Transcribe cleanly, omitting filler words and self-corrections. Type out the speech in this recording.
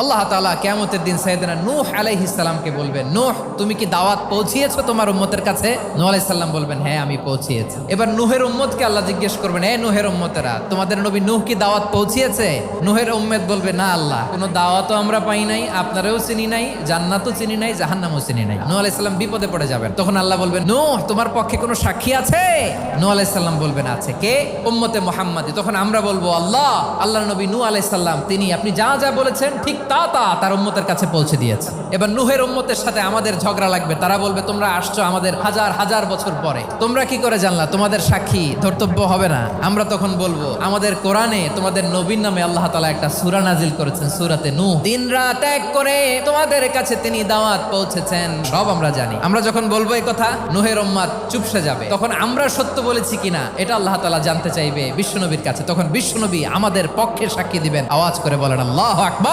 আল্লাহ তাআলা কিয়ামতের দিন সাইয়েদনা নূহ আলাইহিস সালামকে বলবেন, নূহ তুমি কি দাওয়াত পৌঁছিয়েছো তোমার উম্মতের কাছে? নূহ আলাইহিস সালাম বলবেন, হ্যাঁ আমি পৌঁছিয়েছি। এবার নূহের উম্মতকে আল্লাহ জিজ্ঞেস করবেন, এ নূহের উম্মতেরা, তোমাদের নবী নূহ কি দাওয়াত পৌঁছিয়েছে? নূহের উম্মত বলবে, না আল্লাহ, কোনো দাওয়াতও আমরা পাই নাই, আপনারাও চিনি নাই, জান্নাতও চিনি নাই, জাহান্নামও চিনি নাই। নূহ আলাইহিস সালাম বিপদে পড়ে যাবেন। তখন আল্লাহ বলবেন, নূহ তোমার পক্ষে কোনো সাক্ষী আছে? নূহ আলাইহিস সালাম বলবেন, আছে। কে? উম্মতে মুহাম্মাদি। তখন আমরা বলবো, আল্লাহ, আল্লাহর নবী নূহ আলাইহিস সালাম তিনি আপনি যা যা বলেছেন ঠিক তা তার উম্মতের কাছে পৌঁছে দিয়েছে। এবার নূহের উম্মতের সাথে আমাদের ঝগড়া লাগবে। তারা বলবে, তোমরা আসছো আমাদের হাজার হাজার বছর পরে, তোমরা কি করে জানলা? তোমাদের সাক্ষী ধর্তব্য হবে না? আমরা তখন বলবো, আমাদের কোরআনে তোমাদের নবীর নামে আল্লাহ তাআলা একটা সূরা নাজিল করেছেন, সূরাতে নূহ। দিন রাত এক করে তোমাদের কাছে তিনি দাওয়াত পৌঁছেছেন, সব আমরা জানি। আমরা যখন বলবো এই কথা, নূহের উম্মত চুপসে যাবে। তখন আমরা সত্য বলেছি কিনা এটা আল্লাহ তাআলা জানতে চাইবে বিশ্বনবীর কাছে। তখন বিশ্বনবী আমাদের পক্ষে সাক্ষী দিবেন। আওয়াজ করে বলেন আল্লাহু আকবার।